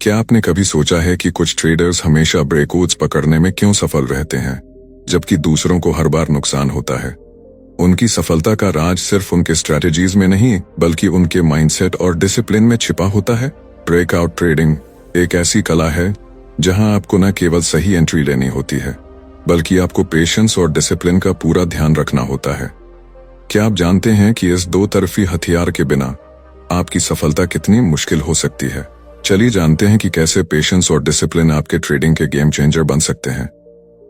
क्या आपने कभी सोचा है कि कुछ ट्रेडर्स हमेशा ब्रेकआउट्स पकड़ने में क्यों सफल रहते हैं, जबकि दूसरों को हर बार नुकसान होता है? उनकी सफलता का राज सिर्फ उनके स्ट्रैटेजीज में नहीं, बल्कि उनके माइंडसेट और डिसिप्लिन में छिपा होता है। ब्रेकआउट ट्रेडिंग एक ऐसी कला है जहां आपको न केवल सही एंट्री लेनी होती है, बल्कि आपको पेशेंस और डिसिप्लिन का पूरा ध्यान रखना होता है। क्या आप जानते हैं कि इस दो तरफी हथियार के बिना आपकी सफलता कितनी मुश्किल हो सकती है? चलिए जानते हैं कि कैसे पेशेंस और डिसिप्लिन आपके ट्रेडिंग के गेम चेंजर बन सकते हैं।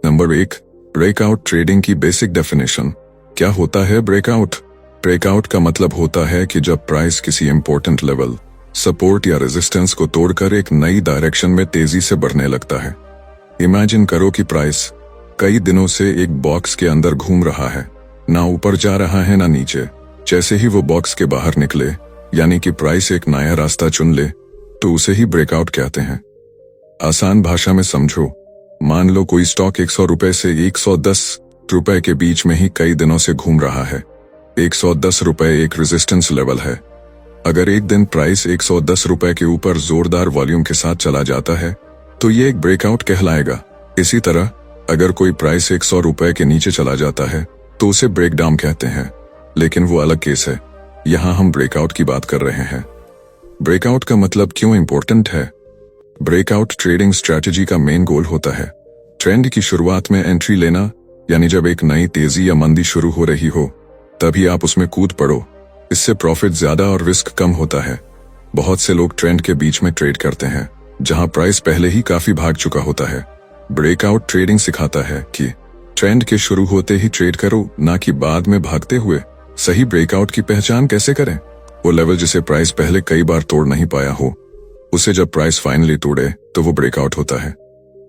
नंबर 1, ब्रेकआउट ट्रेडिंग की बेसिक डेफिनेशन। क्या होता है ब्रेकआउट? ब्रेकआउट का मतलब होता है कि जब प्राइस किसी इंपॉर्टेंट लेवल, सपोर्ट या रेजिस्टेंस को तोड़कर एक नई डायरेक्शन में तेजी से बढ़ने लगता है। इमेजिन करो कि प्राइस कई दिनों से एक बॉक्स के अंदर घूम रहा है, ना ऊपर जा रहा है ना नीचे। जैसे ही वो बॉक्स के बाहर निकले, यानी कि प्राइस एक नया रास्ता चुन ले, तो उसे ही ब्रेकआउट कहते हैं। आसान भाषा में समझो, मान लो कोई स्टॉक 100 रुपए से 110 रुपए के बीच में ही कई दिनों से घूम रहा है। 110 रुपए एक रेजिस्टेंस लेवल है। अगर एक दिन प्राइस 110 रुपए के ऊपर जोरदार वॉल्यूम के साथ चला जाता है, तो ये एक ब्रेकआउट कहलाएगा। इसी तरह अगर कोई प्राइस 100 रुपए के नीचे चला जाता है, तो उसे ब्रेकडाउन कहते हैं। लेकिन वो अलग केस है, यहां हम ब्रेकआउट की बात कर रहे हैं। ब्रेकआउट का मतलब क्यों इंपॉर्टेंट है? ब्रेकआउट ट्रेडिंग स्ट्रैटेजी का मेन गोल होता है ट्रेंड की शुरुआत में एंट्री लेना, यानी जब एक नई तेजी या मंदी शुरू हो रही हो, तभी आप उसमें कूद पड़ो। इससे प्रॉफिट ज्यादा और रिस्क कम होता है। बहुत से लोग ट्रेंड के बीच में ट्रेड करते हैं, जहां प्राइस पहले ही काफी भाग चुका होता है। ब्रेकआउट ट्रेडिंग सिखाता है कि ट्रेंड के शुरू होते ही ट्रेड करो, ना कि बाद में भागते हुए। सही ब्रेकआउट की पहचान कैसे करें? वो लेवल जिसे प्राइस पहले कई बार तोड़ नहीं पाया हो, उसे जब प्राइस फाइनली तोड़े तो वो ब्रेकआउट होता है।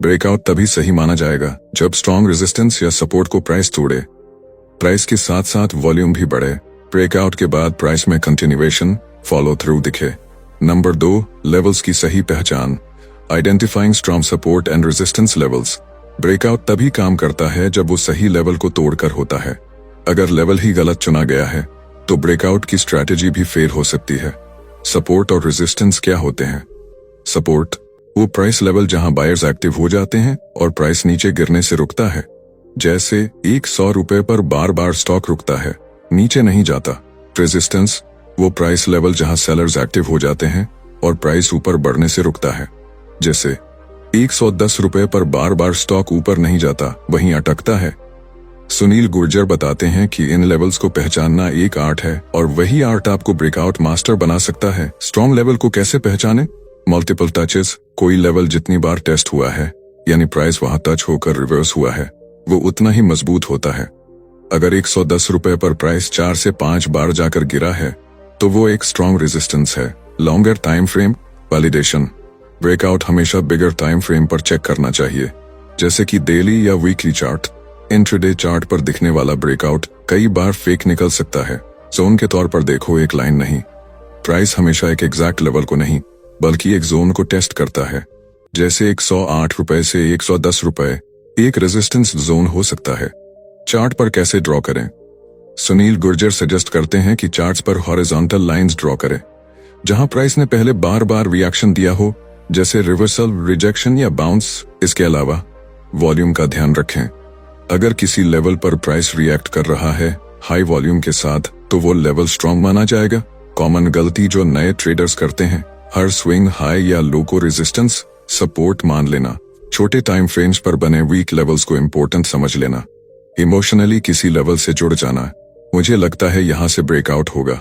ब्रेकआउट तभी सही माना जाएगा जब स्ट्रॉन्ग रेजिस्टेंस या सपोर्ट को प्राइस तोड़े, प्राइस के साथ साथ वॉल्यूम भी बढ़े। ब्रेकआउट के बाद प्राइस में कंटिन्यूएशन, फॉलो थ्रू दिखे। नंबर 2, लेवल्स की सही पहचान। Identifying strong support and resistance levels. Breakout तभी काम करता है जब वो सही लेवल को तोड़कर होता है। अगर लेवल ही गलत चुना गया है, तो ब्रेकआउट की स्ट्रैटेजी भी फेल हो सकती है। सपोर्ट और रेजिस्टेंस क्या होते हैं? सपोर्ट वो प्राइस लेवल जहां बायर्स एक्टिव हो जाते हैं और प्राइस नीचे गिरने से रुकता है। जैसे 100 रुपए पर बार बार स्टॉक रुकता है, नीचे नहीं जाता। रेजिस्टेंस वो प्राइस लेवल जहां सेलर्स एक्टिव हो जाते हैं और प्राइस ऊपर बढ़ने से रुकता है। जैसे 110 रुपए पर बार बार स्टॉक ऊपर नहीं जाता, वहीं अटकता है। सुनील गुर्जर बताते हैं कि इन लेवल्स को पहचानना एक आर्ट है, और वही आर्ट आपको ब्रेकआउट मास्टर बना सकता है। स्ट्रॉन्ग लेवल को कैसे पहचाने? Multiple touches. कोई लेवल जितनी बार टेस्ट हुआ है, यानी प्राइस वहां टच होकर रिवर्स हुआ है, वो उतना ही मजबूत होता है। अगर 110 रुपए पर प्राइस 4 से 5 बार जाकर गिरा है, तो वो एक स्ट्रॉन्ग रेजिस्टेंस है। Longer time frame validation. Breakout हमेशा बिगर टाइम फ्रेम पर चेक करना चाहिए, जैसे कि डेली या वीकली चार्ट। इंट्राडे चार्ट पर दिखने वाला ब्रेकआउट कई बार फेक निकल सकता है। जोन के तौर पर देखो, एक लाइन नहीं। प्राइस हमेशा एक एग्जैक्ट लेवल को नहीं, बल्कि एक जोन को टेस्ट करता है। जैसे 108 रुपए से 110 रुपए एक रेजिस्टेंस जोन हो सकता है। चार्ट पर कैसे ड्रॉ करें? सुनील गुर्जर सजेस्ट करते हैं कि चार्ट्स पर हॉरिजॉन्टल लाइंस ड्रॉ करें, जहां प्राइस ने पहले बार बार रिएक्शन दिया हो, जैसे रिवर्सल, रिजेक्शन या बाउंस। इसके अलावा वॉल्यूम का ध्यान रखें। अगर किसी लेवल पर प्राइस रिएक्ट कर रहा है हाई वॉल्यूम के साथ, तो वो लेवल स्ट्रॉन्ग माना जाएगा। कॉमन गलती जो नए ट्रेडर्स करते हैं, हर स्विंग हाई या लो को रेजिस्टेंस, सपोर्ट मान लेना। छोटे टाइम फ्रेम्स पर बने वीक लेवल्स को इम्पोर्टेंट समझ लेना। इमोशनली किसी लेवल से जुड़ जाना। मुझे लगता है यहां से ब्रेकआउट होगा।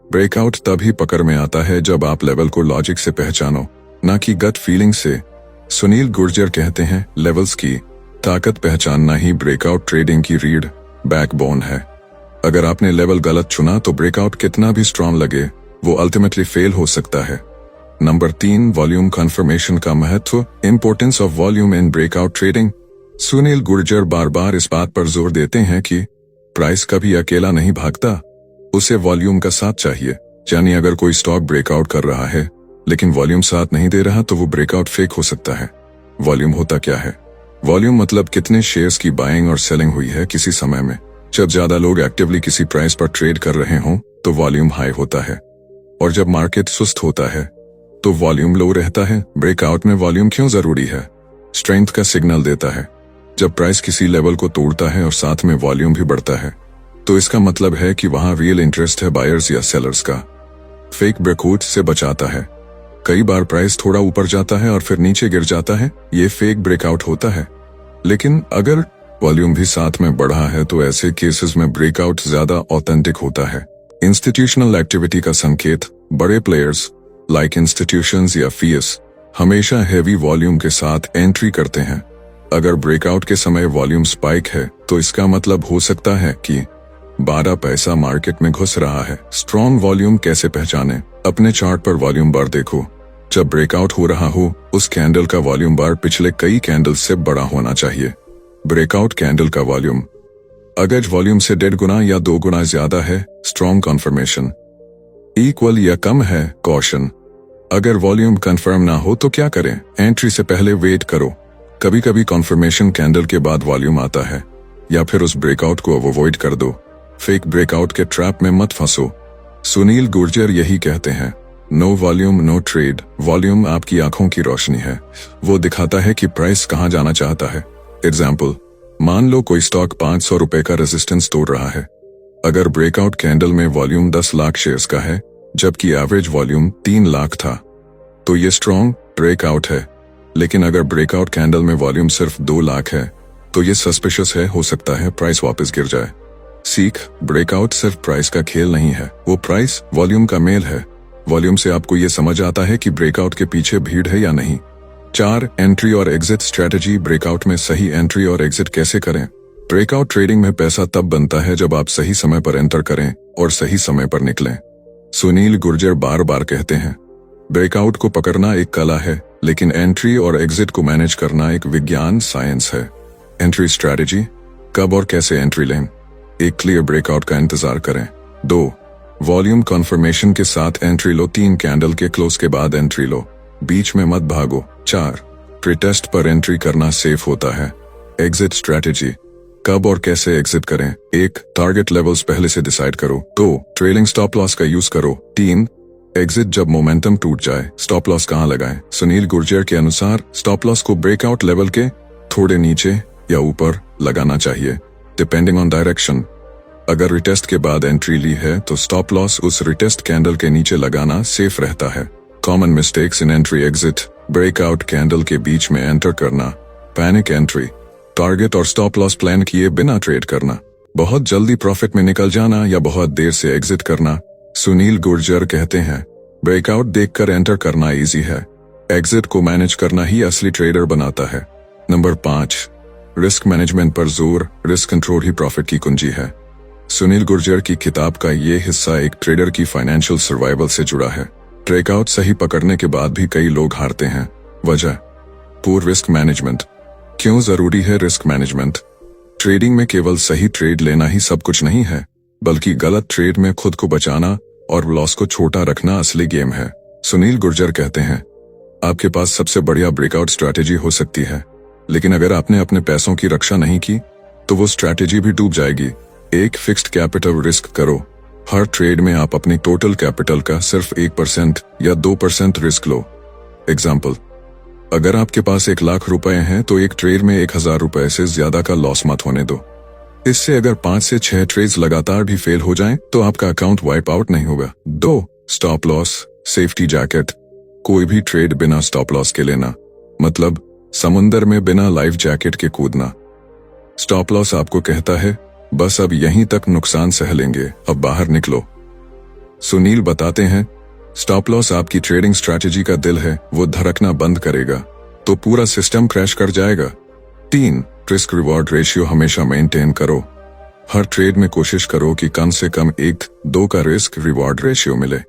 ब्रेकआउट तभी पकड़ में आता है जब आप लेवल को लॉजिक से पहचानो, ना कि गट फीलिंग से। सुनील गुर्जर कहते हैं, लेवल्स की ताकत पहचानना ही ब्रेकआउट ट्रेडिंग की रीढ़, बैकबोन है। अगर आपने लेवल गलत चुना, तो ब्रेकआउट कितना भी स्ट्रॉन्ग लगे, वो अल्टीमेटली फेल हो सकता है। नंबर 3, वॉल्यूम कन्फर्मेशन का महत्व। Importance of volume in breakout trading. Sunil Gurjar बार बार इस बात पर जोर देते हैं कि प्राइस कभी अकेला नहीं भागता, उसे वॉल्यूम का साथ चाहिए। यानी अगर कोई स्टॉक ब्रेकआउट कर रहा है लेकिन वॉल्यूम साथ नहीं दे रहा, तो वो ब्रेकआउट फेक हो सकता है। वॉल्यूम होता क्या है? वॉल्यूम मतलब कितने शेयर्स की बाइंग और सेलिंग हुई है किसी समय में। जब ज्यादा लोग एक्टिवली किसी प्राइस पर ट्रेड कर रहे हों, तो वॉल्यूम हाई होता है। और जब मार्केट सुस्त होता है, तो वॉल्यूम लो रहता है। ब्रेकआउट में वॉल्यूम क्यों जरूरी है? स्ट्रेंथ का सिग्नल देता है। जब प्राइस किसी लेवल को तोड़ता है और साथ में वॉल्यूम भी बढ़ता है तो इसका मतलब है कि वहां रियल इंटरेस्ट है बायर्स या सेलर्स का। फेक ब्रेकआउट से बचाता है। कई बार प्राइस थोड़ा ऊपर जाता है और फिर नीचे गिर जाता है, ये फेक ब्रेकआउट होता है। लेकिन अगर वॉल्यूम भी साथ में बढ़ा है तो ऐसे केसेस में ब्रेकआउट ज्यादा ऑथेंटिक होता है। इंस्टीट्यूशनल एक्टिविटी का संकेत। बड़े प्लेयर्स लाइक इंस्टीट्यूशंस या फीस हमेशा हैवी वॉल्यूम के साथ एंट्री करते हैं। अगर ब्रेकआउट के समय वॉल्यूम स्पाइक है तो इसका मतलब हो सकता है कि बड़ा पैसा मार्केट में घुस रहा है। स्ट्रॉन्ग वॉल्यूम कैसे पहचाने? अपने चार्ट पर वॉल्यूम बार देखो। जब ब्रेकआउट हो रहा हो उस कैंडल का वॉल्यूम बार पिछले कई कैंडल से बड़ा होना चाहिए। ब्रेकआउट कैंडल का वॉल्यूम अगर वॉल्यूम से 1.5 गुना या 2 गुना ज्यादा है, स्ट्रॉन्ग कन्फर्मेशन। इक्वल या कम है, कॉशन। अगर वॉल्यूम कंफर्म ना हो तो क्या करें? एंट्री से पहले वेट करो। कभी कभी कन्फर्मेशन कैंडल के बाद वॉल्यूम आता है, या फिर उस ब्रेकआउट को अवॉइड कर दो। फेक ब्रेकआउट के ट्रैप में मत फंसो। सुनील गुर्जर यही कहते हैं, no volume no trade. Volume आपकी आंखों की रोशनी है, वो दिखाता है कि प्राइस कहां जाना चाहता है। एग्जाम्पल, मान लो कोई स्टॉक 500 रुपए का रेजिस्टेंस तोड़ रहा है। अगर ब्रेकआउट कैंडल में वॉल्यूम 10 लाख शेयर्स का है जबकि एवरेज वॉल्यूम 3 लाख था, तो ये स्ट्रॉन्ग ब्रेकआउट है। लेकिन अगर ब्रेकआउट कैंडल में वॉल्यूम सिर्फ 2 लाख है तो ये सस्पिशियस है, हो सकता है प्राइस वापस गिर जाए। सीख, ब्रेकआउट सिर्फ प्राइस का खेल नहीं है, वो प्राइस वॉल्यूम का मेल है। वॉल्यूम से आपको ये समझ आता है कि ब्रेकआउट के पीछे भीड़ है या नहीं। 4. एंट्री और एग्जिट स्ट्रेटजी। ब्रेकआउट में सही एंट्री और एग्जिट कैसे करें? ब्रेकआउट ट्रेडिंग में पैसा तब बनता है जब आप सही समय पर एंटर करें और सही समय पर निकलें। सुनील गुर्जर बार बार कहते हैं, ब्रेकआउट को पकड़ना एक कला है, लेकिन एंट्री और एग्जिट को मैनेज करना एक विज्ञान साइंस है। Entry strategy. कब और कैसे एंट्री लें? एक क्लियर ब्रेकआउट का इंतजार करें। 2. वॉल्यूम कन्फर्मेशन के साथ एंट्री लो। 3 कैंडल के क्लोज के बाद एंट्री लो, बीच में मत भागो। 4. प्रीटेस्ट पर एंट्री करना सेफ होता है। Exit strategy. कब और कैसे एग्जिट करें? 1. टारगेट लेवल्स पहले से डिसाइड करो। 2. ट्रेलिंग स्टॉप लॉस का यूज करो। 3. एग्जिट जब मोमेंटम टूट जाए। स्टॉप लॉस कहां लगाएं? सुनील गुर्जर के अनुसार स्टॉप लॉस को ब्रेकआउट लेवल के थोड़े नीचे या ऊपर लगाना चाहिए, डिपेंडिंग ऑन डायरेक्शन। अगर रिटेस्ट के बाद एंट्री ली है तो स्टॉप लॉस उस रिटेस्ट कैंडल के नीचे लगाना सेफ रहता है। Common mistakes in entry exit. Breakout candle के बीच में एंटर करना, पैनिक एंट्री, टारगेट और स्टॉप लॉस प्लान किए बिना ट्रेड करना, बहुत जल्दी प्रॉफिट में निकल जाना या बहुत देर से एग्जिट करना। सुनील गुर्जर कहते हैं, ब्रेकआउट देखकर एंटर करना इजी है, एग्जिट को मैनेज करना ही असली ट्रेडर बनाता है। नंबर 5. रिस्क मैनेजमेंट पर जोर। रिस्क कंट्रोल ही प्रॉफिट की कुंजी है। सुनील गुर्जर की किताब का ये हिस्सा एक ट्रेडर की फाइनेंशियल सर्वाइवल से जुड़ा है। ब्रेकआउट सही पकड़ने के बाद भी कई लोग हारते हैं। वजह, पूर रिस्क मैनेजमेंट। क्यों जरूरी है रिस्क मैनेजमेंट? ट्रेडिंग में केवल सही ट्रेड लेना ही सब कुछ नहीं है, बल्कि गलत ट्रेड में खुद को बचाना और लॉस को छोटा रखना असली गेम है। सुनील गुर्जर कहते हैं, आपके पास सबसे बढ़िया ब्रेकआउट स्ट्रैटेजी हो सकती है, लेकिन अगर आपने अपने पैसों की रक्षा नहीं की तो वो स्ट्रैटेजी भी डूब जाएगी। एक फिक्स्ड कैपिटल रिस्क करो। हर ट्रेड में आप अपनी टोटल कैपिटल का सिर्फ 1% या 2% रिस्क लो। एग्जाम्पल, अगर आपके पास 1 लाख रुपए हैं तो एक ट्रेड में 1000 रुपए से ज्यादा का लॉस मत होने दो। इससे अगर 5 से 6 ट्रेड्स लगातार भी फेल हो जाएं तो आपका अकाउंट वाइप आउट नहीं होगा। 2. Stop loss safety jacket. कोई भी ट्रेड बिना स्टॉप लॉस के लेना मतलब समुंदर में बिना लाइफ जैकेट के कूदना। स्टॉप लॉस आपको कहता है, बस अब यहीं तक नुकसान सह लेंगे, अब बाहर निकलो। सुनील बताते हैं, स्टॉप लॉस आपकी ट्रेडिंग स्ट्रैटेजी का दिल है, वो धड़कना बंद करेगा तो पूरा सिस्टम क्रैश कर जाएगा। 3. रिस्क रिवॉर्ड रेशियो हमेशा मेंटेन करो। हर ट्रेड में कोशिश करो कि कम से कम 1-2 का रिस्क रिवॉर्ड रेशियो मिले।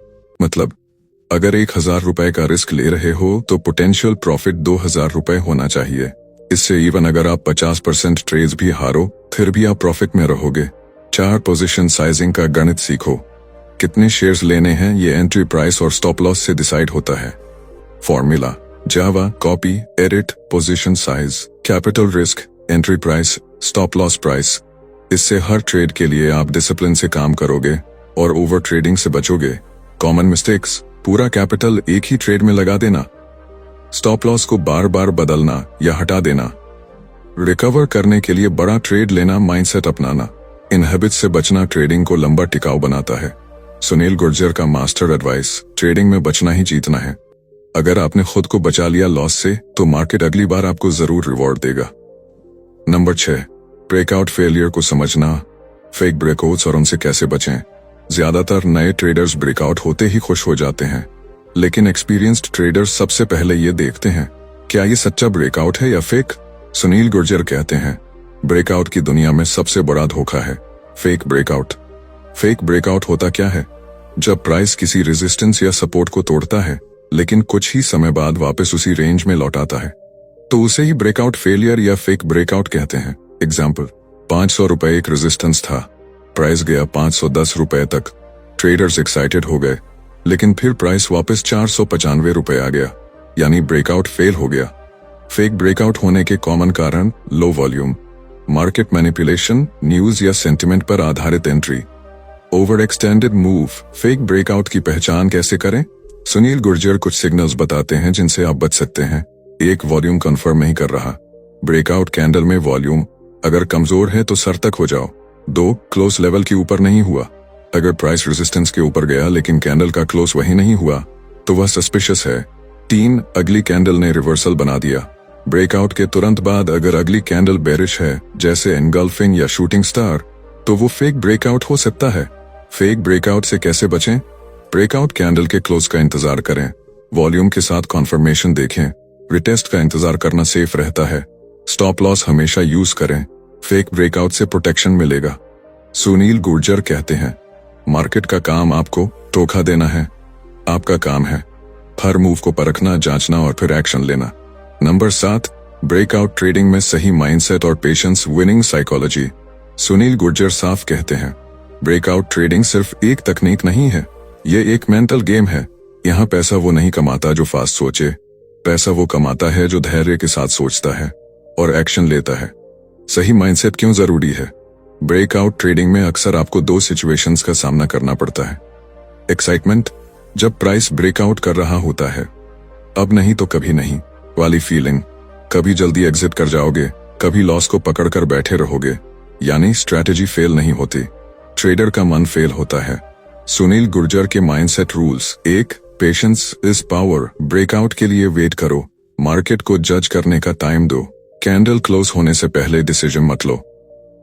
मतलब अगर 1000 रुपए का रिस्क ले रहे हो तो पोटेंशियल प्रॉफिट 2000 रुपए होना चाहिए। इससे इवन अगर आप 50% ट्रेड्स भी हारो फिर भी आप प्रॉफिट में रहोगे। 4. पोजीशन साइजिंग का गणित सीखो। कितने शेयर्स लेने हैं ये एंट्री प्राइस और स्टॉप लॉस से डिसाइड होता है। Formula, Java, copy, edit, position size, capital risk, entry price, stop loss price. इससे हर ट्रेड के लिए आप डिसिप्लिन से काम करोगे और ओवर ट्रेडिंग से बचोगे। कॉमन मिस्टेक्स, पूरा कैपिटल एक ही ट्रेड में लगा देना, स्टॉप लॉस को बार बार बदलना या हटा देना, रिकवर करने के लिए बड़ा ट्रेड लेना, माइंडसेट अपनाना। इन हैबिट्स से बचना ट्रेडिंग को लंबा टिकाऊ बनाता है। सुनील गुर्जर का मास्टर एडवाइस, ट्रेडिंग में बचना ही जीतना है। अगर आपने खुद को बचा लिया लॉस से, तो मार्केट अगली बार आपको जरूर रिवॉर्ड देगा। नंबर 6, ब्रेकआउट फेलियर को समझना, फेक ब्रेकआउट्स और उनसे कैसे बचें। ज्यादातर नए ट्रेडर्स ब्रेकआउट होते ही खुश हो जाते हैं, लेकिन एक्सपीरियंस्ड ट्रेडर्स सबसे पहले ये देखते हैं, क्या ये सच्चा ब्रेकआउट है या फेक। सुनील गुर्जर कहते हैं, ब्रेकआउट की दुनिया में सबसे बड़ा धोखा है फेक ब्रेकआउट। फेक ब्रेकआउट होता क्या है? जब प्राइस किसी रेजिस्टेंस या सपोर्ट को तोड़ता है, लेकिन कुछ ही समय बाद वापस उसी रेंज में लौट आता है, तो उसे ही ब्रेकआउट फेलियर या फेक ब्रेकआउट कहते हैं। एग्जाम्पल, 500 रुपए एक रेजिस्टेंस था, प्राइस गया 510 रुपए तक, ट्रेडर्स एक्साइटेड हो गए, लेकिन फिर प्राइस वापस 495 रुपए आ गया, यानी ब्रेकआउट फेल हो गया। फेक ब्रेकआउट होने के कॉमन कारण low volume, market manipulation, news या सेंटिमेंट पर आधारित entry, over extended move. Fake breakout की पहचान कैसे करें? सुनील गुर्जर कुछ सिग्नल्स बताते हैं जिनसे आप बच सकते हैं। 1, वॉल्यूम कंफर्म नहीं कर रहा, ब्रेकआउट कैंडल में वॉल्यूम अगर कमजोर है तो सर तक हो जाओ। 2, क्लोज लेवल के ऊपर नहीं हुआ, अगर प्राइस रेजिस्टेंस के ऊपर गया लेकिन कैंडल का क्लोज वही नहीं हुआ, तो वह सस्पिशियस है। 3, अगली कैंडल ने रिवर्सल बना दिया, ब्रेकआउट के तुरंत बाद अगर अगली कैंडल बेरिश है, जैसे एनगल्फिंग या शूटिंग स्टार, तो वो फेक ब्रेकआउट हो सकता है। फेक ब्रेकआउट से कैसे बचें? ब्रेकआउट कैंडल के क्लोज का इंतजार करें, वॉल्यूम के साथ कॉन्फर्मेशन देखें, रिटेस्ट का इंतजार करना सेफ रहता है, स्टॉप लॉस हमेशा यूज करें, फेक ब्रेकआउट से प्रोटेक्शन मिलेगा। सुनील गुर्जर कहते हैं, मार्केट का काम आपको धोखा देना है, आपका काम है हर मूव को परखना, जांचना और फिर एक्शन लेना। नंबर 7, ब्रेकआउट ट्रेडिंग में सही माइंडसेट और patience winning psychology. Sunil Gurjar साफ कहते हैं, ब्रेकआउट ट्रेडिंग सिर्फ एक तकनीक नहीं है, ये एक मेंटल गेम है। यहाँ पैसा वो नहीं कमाता जो फास्ट सोचे, पैसा वो कमाता है जो धैर्य के साथ सोचता है और एक्शन लेता है। सही माइंडसेट क्यों जरूरी है? ब्रेकआउट ट्रेडिंग में अक्सर आपको 2 सिचुएशंस का सामना करना पड़ता है। एक्साइटमेंट, जब प्राइस ब्रेकआउट कर रहा होता है, अब नहीं तो कभी नहीं वाली फीलिंग, कभी जल्दी एग्जिट कर जाओगे, कभी लॉस को पकड़कर बैठे रहोगे, यानी स्ट्रैटेजी फेल नहीं होती, ट्रेडर का मन फेल होता है। सुनील गुर्जर के mindset rules. 1, patience is power, breakout के लिए वेट करो, मार्केट को जज करने का टाइम दो, कैंडल क्लोज होने से पहले डिसीजन मत लो।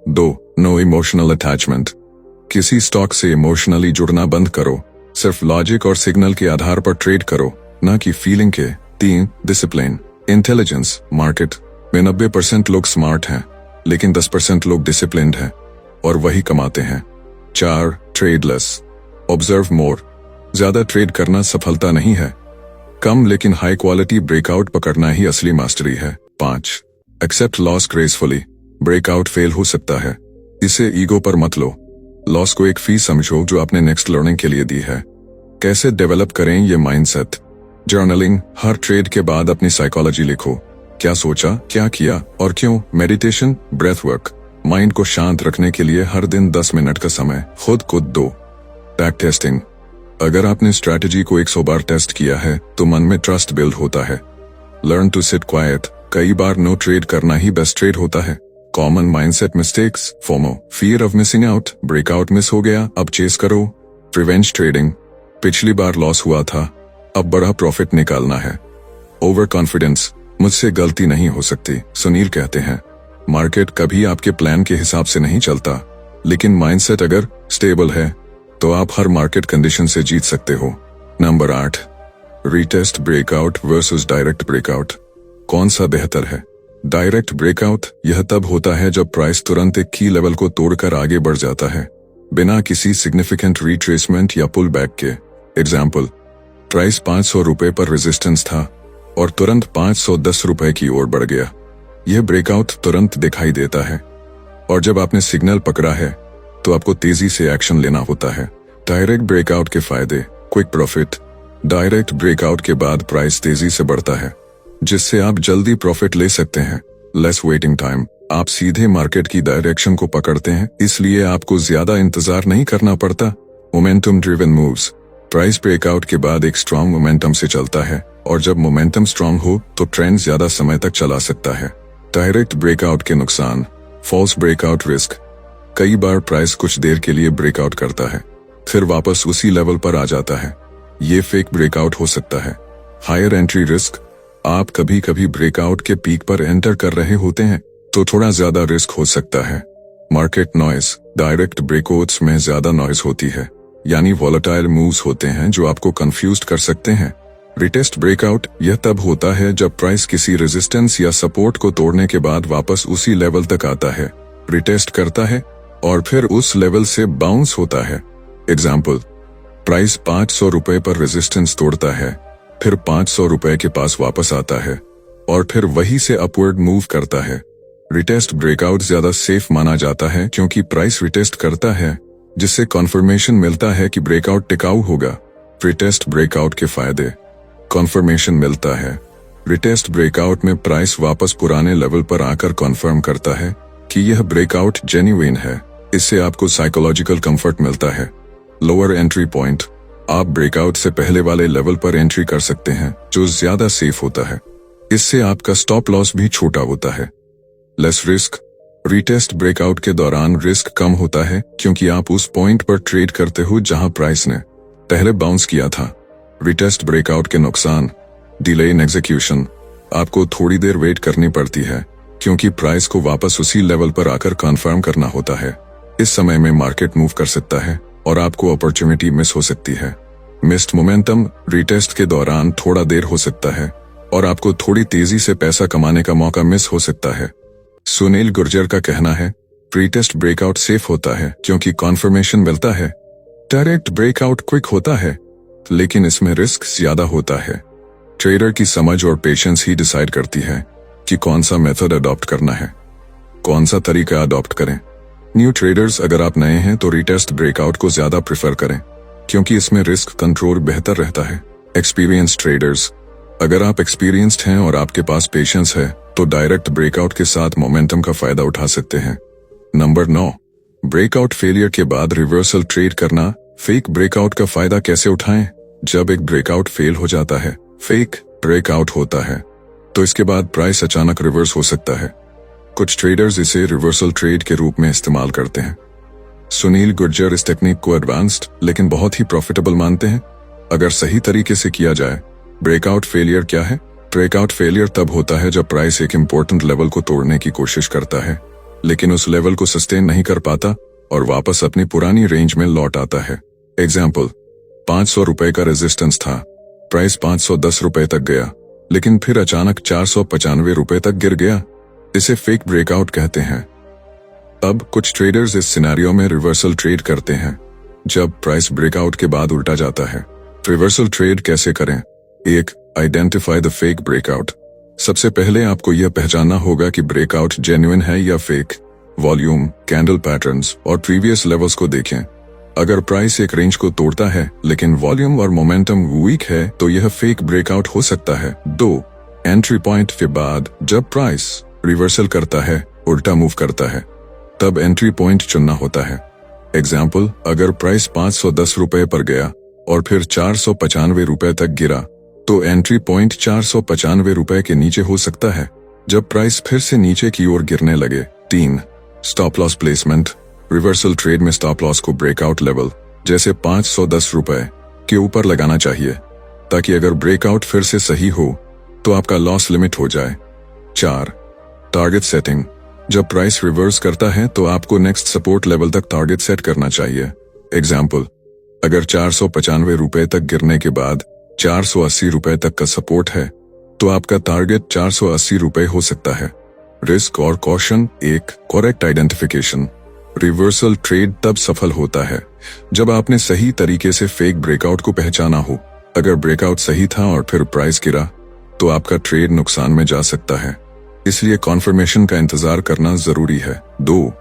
2, नो इमोशनल अटैचमेंट, किसी स्टॉक से इमोशनली जुड़ना बंद करो, सिर्फ लॉजिक और सिग्नल के आधार पर ट्रेड करो, न कि फीलिंग के। 3, डिसिप्लिन, इंटेलिजेंस, मार्केट में 90% लोग स्मार्ट हैं, लेकिन 10% लोग डिसिप्लिन्ड हैं और वही कमाते हैं। 4, ट्रेडलेस, ऑब्जर्व मोर, ज्यादा ट्रेड करना सफलता नहीं है, कम लेकिन हाई क्वालिटी ब्रेकआउट पकड़ना ही असली मास्टरी है। 5, except loss gracefully, breakout fail हो सकता है, इसे ईगो पर मत लो, लॉस को एक फीस समझो जो आपने नेक्स्ट लर्निंग के लिए दी है। कैसे डेवलप करें ये माइंडसेट? जर्नलिंग, हर ट्रेड के बाद अपनी साइकोलॉजी लिखो, क्या सोचा, क्या किया और क्यों। मेडिटेशन, ब्रेथ वर्क, माइंड को शांत रखने के लिए हर दिन 10 मिनट का समय खुद को दो। बैक टेस्टिंग, अगर आपने स्ट्रैटेजी को 100 बार टेस्ट किया है तो मन में ट्रस्ट बिल्ड होता है। लर्न टू सिट क्वाइट, कई बार नो ट्रेड करना ही बेस्ट ट्रेड होता है। Common mindset mistakes, FOMO, fear of missing out, breakout miss हो गया अब चेस करो। रिवेंज ट्रेडिंग, पिछली बार लॉस हुआ था, अब बड़ा प्रॉफिट निकालना है। ओवर कॉन्फिडेंस, मुझसे गलती नहीं हो सकती। सुनील कहते हैं, मार्केट कभी आपके प्लान के हिसाब से नहीं चलता, लेकिन माइंडसेट अगर स्टेबल है तो आप हर मार्केट कंडीशन से जीत सकते हो। Number 8, retest breakout versus direct breakout, कौन सा बेहतर है? डायरेक्ट ब्रेकआउट यह तब होता है जब प्राइस तुरंत एक की लेवल को तोड़कर आगे बढ़ जाता है, बिना किसी सिग्निफिकेंट रिट्रेसमेंट या पुल बैक के। एग्जाम्पल, प्राइस 500 रुपए पर रेजिस्टेंस था और तुरंत 510 रुपए की ओर बढ़ गया। यह ब्रेकआउट तुरंत दिखाई देता है और जब आपने सिग्नल पकड़ा है तो आपको तेजी से एक्शन लेना होता है। डायरेक्ट ब्रेकआउट के फायदे, क्विक प्रॉफिट, डायरेक्ट ब्रेकआउट के बाद प्राइस तेजी से बढ़ता है जिससे आप जल्दी प्रॉफिट ले सकते हैं। लेस वेटिंग टाइम, आप सीधे मार्केट की डायरेक्शन को पकड़ते हैं, इसलिए आपको ज्यादा इंतजार नहीं करना पड़ता। Momentum driven moves, price breakout के बाद एक स्ट्रॉन्ग मोमेंटम से चलता है और जब मोमेंटम स्ट्रॉन्ग हो तो ट्रेंड ज्यादा समय तक चला सकता है। डायरेक्ट ब्रेकआउट के नुकसान। False breakout risk. कई बार प्राइस कुछ देर के लिए ब्रेकआउट करता है, फिर वापस उसी लेवल पर आ जाता है। ये फेक ब्रेकआउट हो सकता है। Higher entry risk. आप कभी कभी ब्रेकआउट के पीक पर एंटर कर रहे होते हैं तो थोड़ा ज्यादा रिस्क हो सकता है। Market noise. डायरेक्ट ब्रेकआउट्स में ज्यादा नॉइस होती है, यानी वॉलेटाइल मूव्स होते हैं जो आपको कंफ्यूज कर सकते हैं। Retest breakout. यह तब होता है जब प्राइस किसी रेजिस्टेंस या सपोर्ट को तोड़ने के बाद वापस उसी लेवल तक आता है, रिटेस्ट करता है और फिर उस लेवल से बाउंस होता है। एग्जाम्पल, प्राइस 500 रुपए पर रेजिस्टेंस तोड़ता है, फिर 500 रुपए के पास वापस आता है और फिर वही से अपवर्ड मूव करता है। रिटेस्ट ब्रेकआउट ज्यादा सेफ माना जाता है क्योंकि प्राइस रिटेस्ट करता है, जिससे कॉन्फर्मेशन मिलता है कि ब्रेकआउट टिकाऊ होगा। रिटेस्ट ब्रेकआउट के फायदे। कॉन्फर्मेशन मिलता है। रिटेस्ट ब्रेकआउट में प्राइस वापस पुराने लेवल पर आकर कॉन्फर्म करता है कि यह ब्रेकआउट जेन्युइन है। इससे आपको साइकोलॉजिकल कंफर्ट मिलता है। Lower entry point. आप ब्रेकआउट से पहले वाले लेवल पर एंट्री कर सकते हैं जो ज्यादा सेफ होता है। इससे आपका स्टॉप लॉस भी छोटा होता है। Less risk. रिटेस्ट ब्रेकआउट के दौरान रिस्क कम होता है क्योंकि आप उस पॉइंट पर ट्रेड करते हो जहां प्राइस ने पहले बाउंस किया था। रिटेस्ट ब्रेकआउट के नुकसान। Delay in execution. आपको थोड़ी देर वेट करनी पड़ती है क्योंकि प्राइस को वापस उसी लेवल पर आकर कन्फर्म करना होता है। इस समय में मार्केट मूव कर सकता है और आपको अपॉर्चुनिटी मिस हो सकती है। Missed momentum. रिटेस्ट के दौरान थोड़ा देर हो सकता है और आपको थोड़ी तेजी से पैसा कमाने का मौका मिस हो सकता है। सुनील गुर्जर का कहना है, प्रीटेस्ट ब्रेकआउट सेफ होता है क्योंकि कॉन्फर्मेशन मिलता है। डायरेक्ट ब्रेकआउट क्विक होता है लेकिन इसमें रिस्क ज्यादा होता है। ट्रेडर की समझ और पेशेंस ही डिसाइड करती है कि कौन सा मेथड अडॉप्ट करना है, कौन सा तरीका अडॉप्ट करें। न्यू ट्रेडर्स, अगर आप नए हैं तो रिटेस्ट ब्रेकआउट को ज्यादा प्रेफर करें क्योंकि इसमें रिस्क कंट्रोल बेहतर रहता है। एक्सपीरियंस ट्रेडर्स, अगर आप एक्सपीरियंस्ड हैं और आपके पास पेशेंस है तो डायरेक्ट ब्रेकआउट के साथ मोमेंटम का फायदा उठा सकते हैं। नंबर 9, ब्रेकआउट फेलियर के बाद रिवर्सल ट्रेड करना। फेक ब्रेकआउट का फायदा कैसे उठाएं? जब एक ब्रेकआउट फेल हो जाता है, फेक ब्रेकआउट होता है, तो इसके बाद प्राइस अचानक रिवर्स हो सकता है। कुछ ट्रेडर्स इसे रिवर्सल ट्रेड के रूप में इस्तेमाल करते हैं। सुनील गुर्जर इस टेक्निक को एडवांस्ड लेकिन बहुत ही प्रॉफिटेबल मानते हैं अगर सही तरीके से किया जाए। ब्रेकआउट फेलियर क्या है? ब्रेकआउट फेलियर तब होता है जब प्राइस एक इम्पोर्टेंट लेवल को तोड़ने की कोशिश करता है लेकिन उस लेवल को सस्टेन नहीं कर पाता और वापस अपनी पुरानी रेंज में लौट आता है। एग्जाम्पल, 500 रुपए का रेजिस्टेंस था, प्राइस 510 रुपए तक गया लेकिन फिर अचानक 495 रुपए तक गिर गया। इसे फेक ब्रेकआउट कहते हैं। अब कुछ ट्रेडर्स इस सिनेरियो में रिवर्सल ट्रेड करते हैं जब प्राइस ब्रेकआउट के बाद उल्टा जाता है। रिवर्सल ट्रेड कैसे करें? 1. Identify the fake breakout. सबसे पहले आपको यह पहचानना होगा कि ब्रेकआउट जेन्युइन है या फेक। वॉल्यूम, कैंडल पैटर्न्स और प्रीवियस लेवल्स को देखें। अगर प्राइस एक रेंज को तोड़ता है लेकिन वॉल्यूम और मोमेंटम वीक है तो यह फेक ब्रेकआउट हो सकता है। 2. एंट्री पॉइंट के बाद जब प्राइस रिवर्सल करता है, उल्टा मूव करता है, तब एंट्री पॉइंट चुनना होता है। एग्जाम्पल, अगर प्राइस 510 रुपए पर गया और फिर 495 रुपए तक गिरा तो एंट्री पॉइंट 495 रुपए के नीचे हो सकता है जब प्राइस फिर से नीचे की ओर गिरने लगे। 3. Stop loss placement. Reversal trade में स्टॉप लॉस को ब्रेकआउट लेवल जैसे 510 रुपए के ऊपर लगाना चाहिए ताकि अगर ब्रेकआउट फिर से सही हो तो आपका लॉस लिमिट हो जाए। 4. Target setting. जब प्राइस रिवर्स करता है तो आपको नेक्स्ट सपोर्ट लेवल तक टारगेट सेट करना चाहिए। एग्जाम्पल, अगर 495 रुपए तक गिरने के बाद 480 रुपए तक का सपोर्ट है तो आपका टारगेट 480 रुपए हो सकता है। रिस्क और caution. 1. Correct identification. Reversal trade तब सफल होता है जब आपने सही तरीके से फेक ब्रेकआउट को पहचाना हो। अगर ब्रेकआउट सही था और फिर प्राइस गिरा तो आपका ट्रेड नुकसान में जा सकता है, इसलिए कॉन्फर्मेशन का इंतजार करना जरूरी है। 2.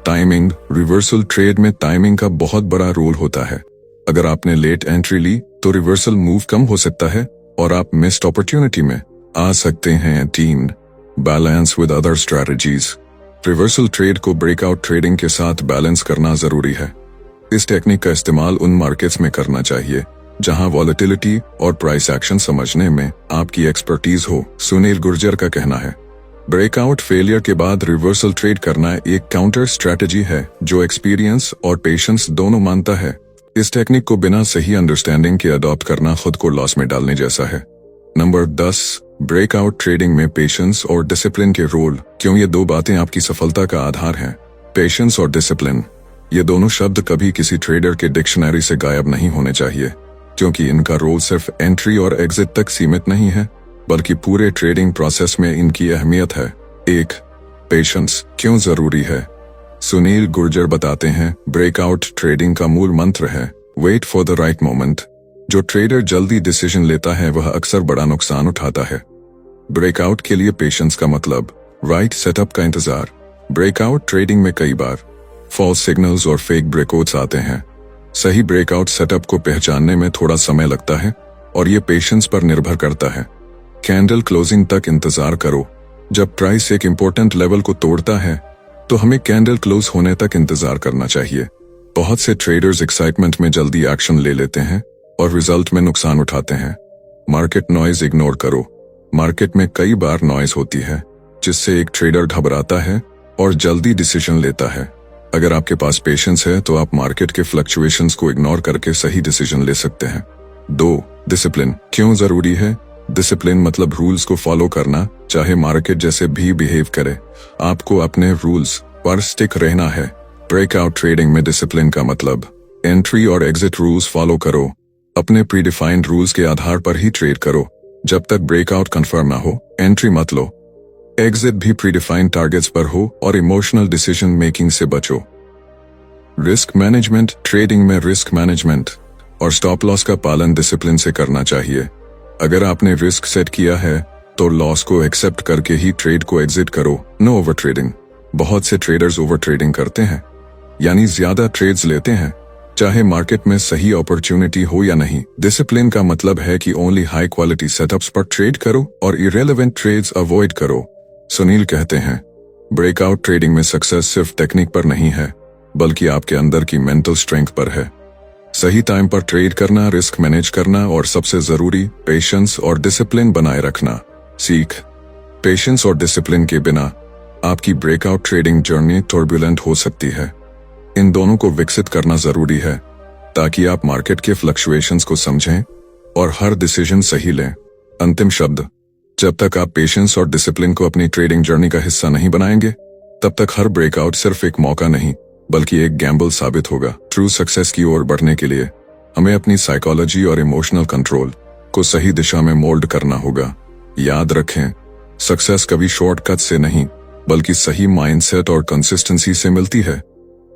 टाइमिंग। रिवर्सल ट्रेड में टाइमिंग का बहुत बड़ा रोल होता है। अगर आपने लेट एंट्री ली तो रिवर्सल मूव कम हो सकता है और आप मिस्ड अपॉर्चुनिटी में आ सकते हैं। 3. Balance with other strategies. Reversal trade को ब्रेकआउट ट्रेडिंग के साथ बैलेंस करना जरूरी है। इस टेक्निक का इस्तेमाल उन मार्केट्स में करना चाहिए जहां वॉलेटिलिटी और प्राइस एक्शन समझने में आपकी एक्सपर्टीज हो। सुनील गुर्जर का कहना है, ब्रेकआउट फेलियर के बाद रिवर्सल ट्रेड करना एक काउंटर स्ट्रैटेजी है जो एक्सपीरियंस और पेशेंस दोनों मानता है। इस टेक्निक को बिना सही अंडरस्टैंडिंग के अडॉप्ट करना खुद को लॉस में डालने जैसा है। नंबर 10, ब्रेकआउट ट्रेडिंग में पेशेंस और डिसिप्लिन के रोल। क्यों ये दो बातें आपकी सफलता का आधार हैं। पेशेंस और डिसिप्लिन, ये दोनों शब्द कभी किसी ट्रेडर के डिक्शनरी से गायब नहीं होने चाहिए, क्योंकि इनका रोल सिर्फ एंट्री और एग्जिट तक सीमित नहीं है, बल्कि पूरे ट्रेडिंग प्रोसेस में इनकी अहमियत है। 1. पेशेंस क्यों जरूरी है। सुनील गुर्जर बताते हैं, ब्रेकआउट ट्रेडिंग का मूल मंत्र है wait for the right moment. जो ट्रेडर जल्दी डिसीजन लेता है वह अक्सर बड़ा नुकसान उठाता है। ब्रेकआउट के लिए पेशेंस का मतलब राइट सेटअप का इंतजार। ब्रेकआउट ट्रेडिंग में कई बार फॉल्स सिग्नल्स और फेक ब्रेकआउट्स आते हैं। सही ब्रेकआउट सेटअप को पहचानने में थोड़ा समय लगता है और ये पेशेंस पर निर्भर करता है। कैंडल क्लोजिंग तक इंतजार करो। जब प्राइस एक इंपॉर्टेंट लेवल को तोड़ता है तो हमें कैंडल क्लोज होने तक इंतजार करना चाहिए। बहुत से ट्रेडर्स एक्साइटमेंट में जल्दी एक्शन ले लेते हैं और रिजल्ट में नुकसान उठाते हैं। मार्केट नॉइज इग्नोर करो। मार्केट में कई बार नॉइज होती है जिससे एक ट्रेडर घबराता है और जल्दी डिसीजन लेता है। अगर आपके पास पेशेंस है तो आप मार्केट के फ्लक्चुएशंस को इग्नोर करके सही डिसीजन ले सकते हैं। 2. डिसिप्लिन क्यों जरूरी है। डिसिप्लिन मतलब रूल्स को फॉलो करना, चाहे मार्केट जैसे भी बिहेव करे। आपको अपने रूल्स पर स्टिक रहना है। ब्रेकआउट ट्रेडिंग में डिसिप्लिन का मतलब एंट्री और एग्जिट रूल्स फॉलो करो। अपने प्रीडिफाइंड रूल्स के आधार पर ही ट्रेड करो। जब तक ब्रेकआउट कंफर्म ना हो एंट्री मत लो। एग्जिट भी प्रीडिफाइंड टारगेट्स पर हो और इमोशनल डिसीजन मेकिंग से बचो। रिस्क मैनेजमेंट ट्रेडिंग में रिस्क मैनेजमेंट और स्टॉप लॉस का पालन डिसिप्लिन से करना चाहिए। अगर आपने रिस्क सेट किया है तो लॉस को एक्सेप्ट करके ही ट्रेड को एग्जिट करो। No over trading. बहुत से ट्रेडर्स ओवर ट्रेडिंग करते हैं, यानी ज्यादा ट्रेड्स लेते हैं, चाहे मार्केट में सही अपॉर्चुनिटी हो या नहीं। डिसिप्लिन का मतलब है कि ओनली हाई क्वालिटी सेटअप्स पर ट्रेड करो और इरेलेवेंट ट्रेड्स अवॉइड करो। सुनील कहते हैं, ब्रेकआउट ट्रेडिंग में सक्सेस सिर्फ टेक्निक पर नहीं है, बल्कि आपके अंदर की मेंटल स्ट्रेंथ पर है। सही टाइम पर ट्रेड करना, रिस्क मैनेज करना और सबसे जरूरी पेशेंस और डिसिप्लिन बनाए रखना। सीख। पेशेंस और डिसिप्लिन के बिना आपकी ब्रेकआउट ट्रेडिंग जर्नी टर्बुलेंट हो सकती है। इन दोनों को विकसित करना जरूरी है ताकि आप मार्केट के फ्लक्चुएशंस को समझें और हर डिसीजन सही लें। अंतिम शब्द, जब तक आप पेशेंस और डिसिप्लिन को अपनी ट्रेडिंग जर्नी का हिस्सा नहीं बनाएंगे, तब तक हर ब्रेकआउट सिर्फ एक मौका नहीं बल्कि एक गैम्बल साबित होगा। ट्रू सक्सेस की ओर बढ़ने के लिए हमें अपनी साइकोलॉजी और इमोशनल कंट्रोल को सही दिशा में मोल्ड करना होगा। याद रखें, सक्सेस कभी शॉर्टकट से नहीं बल्कि सही माइंडसेट और कंसिस्टेंसी से मिलती है।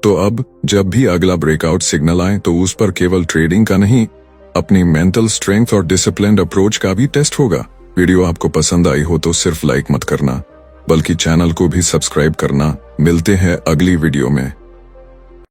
तो अब जब भी अगला ब्रेकआउट सिग्नल आए तो उस पर केवल ट्रेडिंग का नहीं, अपनी मेंटल स्ट्रेंथ और डिसिप्लिन्ड अप्रोच का भी टेस्ट होगा। वीडियो आपको पसंद आई हो तो सिर्फ लाइक मत करना बल्कि चैनल को भी सब्सक्राइब करना। मिलते हैं अगली वीडियो में।